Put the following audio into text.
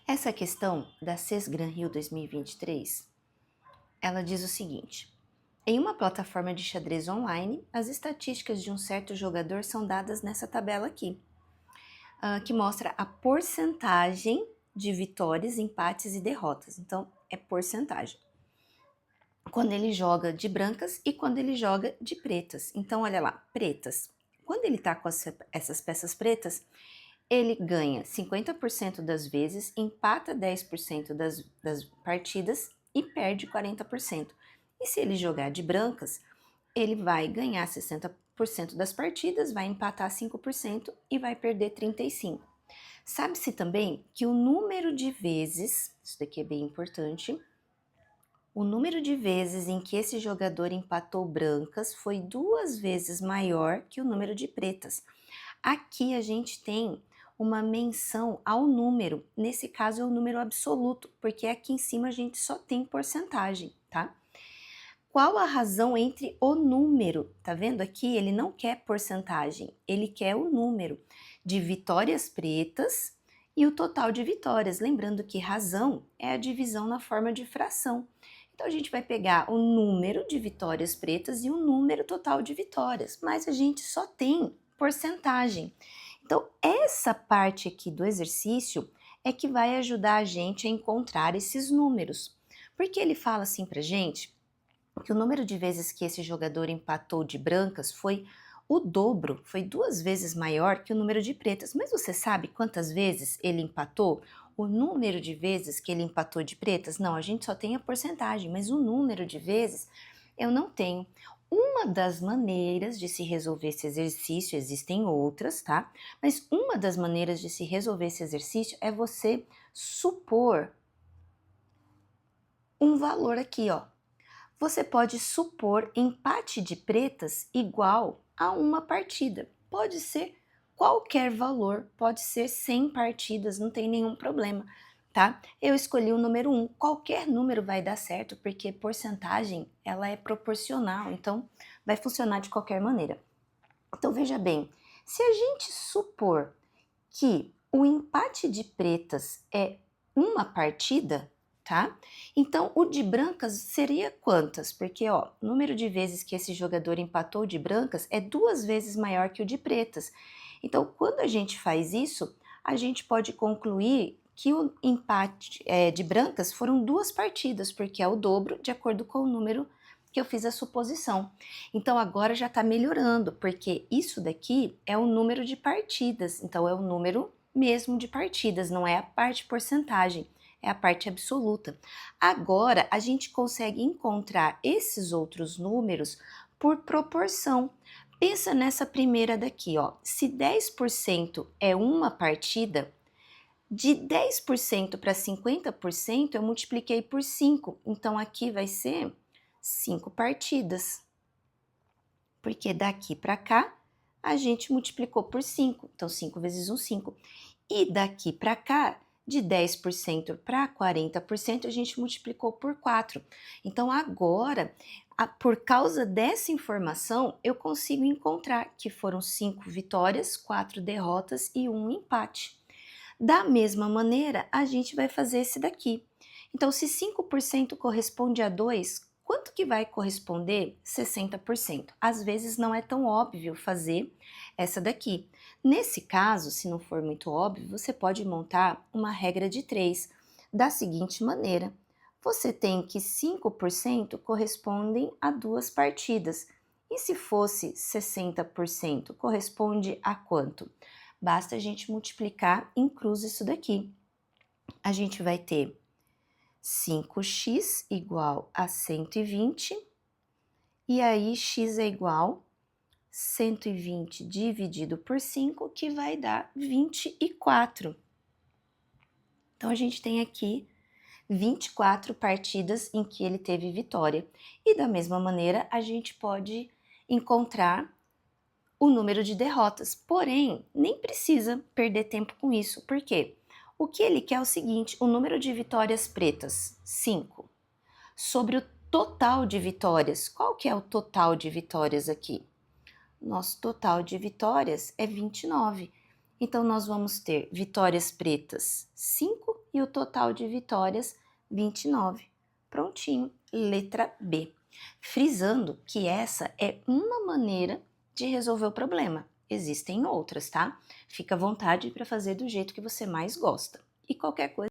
Essa questão da CESGRAN Rio 2023, ela diz o seguinte: em uma plataforma de xadrez online, as estatísticas de um certo jogador são dadas nessa tabela aqui, que mostra a porcentagem de vitórias, empates e derrotas. Então, é porcentagem. Quando ele joga de brancas e quando ele joga de pretas. Então, olha lá, pretas. Quando ele tá com essas peças pretas, ele ganha 50% das vezes, empata 10% das partidas e perde 40%. E se ele jogar de brancas, ele vai ganhar 60% das partidas, vai empatar 5% e vai perder 35%. Sabe-se também que o número de vezes, isso daqui é bem importante, o número de vezes em que esse jogador empatou brancas foi 2 vezes maior que o número de pretas. Aqui a gente tem uma menção ao número, nesse caso é o número absoluto, porque aqui em cima a gente só tem porcentagem, tá? Qual a razão entre o número? Tá vendo aqui? Ele não quer porcentagem, ele quer o número de vitórias pretas e o total de vitórias. Lembrando que razão é a divisão na forma de fração. Então a gente vai pegar o número de vitórias pretas e o número total de vitórias, mas a gente só tem porcentagem. Então essa parte aqui do exercício é que vai ajudar a gente a encontrar esses números. Porque ele fala assim pra gente que o número de vezes que esse jogador empatou de brancas foi o dobro, foi 2 vezes maior que o número de pretas. Mas você sabe quantas vezes ele empatou? O número de vezes que ele empatou de pretas? Não, a gente só tem a porcentagem, mas o número de vezes eu não tenho. Uma das maneiras de se resolver esse exercício, existem outras, tá? Mas uma das maneiras de se resolver esse exercício é você supor um valor aqui, ó. Você pode supor empate de pretas igual a uma partida. Pode ser qualquer valor, pode ser 100 partidas, não tem nenhum problema, tá? Eu escolhi o número 1, qualquer número vai dar certo, porque porcentagem ela é proporcional, então vai funcionar de qualquer maneira. Então veja bem, se a gente supor que o empate de pretas é uma partida, tá? Então o de brancas seria quantas? Porque ó, o número de vezes que esse jogador empatou de brancas é 2 vezes maior que o de pretas. Então quando a gente faz isso, a gente pode concluir que o empate de brancas foram 2 partidas, porque é o dobro de acordo com o número que eu fiz a suposição. Então agora já está melhorando, porque isso daqui é o número de partidas, então é o número mesmo de partidas, não é a parte porcentagem, é a parte absoluta. Agora a gente consegue encontrar esses outros números por proporção. Pensa nessa primeira daqui, ó. Se 10% é uma partida, de 10% para 50% eu multipliquei por 5. Então aqui vai ser 5 partidas. Porque daqui para cá a gente multiplicou por 5. Então 5 vezes 1, 5. E daqui para cá, de 10% para 40%, a gente multiplicou por 4. Então agora, por causa dessa informação, eu consigo encontrar que foram 5 vitórias, 4 derrotas e 1 empate. Da mesma maneira, a gente vai fazer esse daqui. Então, se 5% corresponde a 2, quanto que vai corresponder 60%? Às vezes não é tão óbvio fazer essa daqui. Nesse caso, se não for muito óbvio, você pode montar uma regra de 3 da seguinte maneira. Você tem que 5% correspondem a 2 partidas. E se fosse 60%, corresponde a quanto? Basta a gente multiplicar em cruz isso daqui. A gente vai ter 5x igual a 120, e aí x é igual 120 dividido por 5, que vai dar 24. Então a gente tem aqui 24 partidas em que ele teve vitória. E da mesma maneira a gente pode encontrar o número de derrotas. Porém, nem precisa perder tempo com isso. Por quê? O que ele quer é o seguinte: o número de vitórias pretas, 5, sobre o total de vitórias. Qual que é o total de vitórias aqui? Nosso total de vitórias é 29. Então, nós vamos ter vitórias pretas 5 e o total de vitórias 29. Prontinho, letra B. Frisando que essa é uma maneira de resolver o problema. Existem outras, tá? Fica à vontade para fazer do jeito que você mais gosta. E qualquer coisa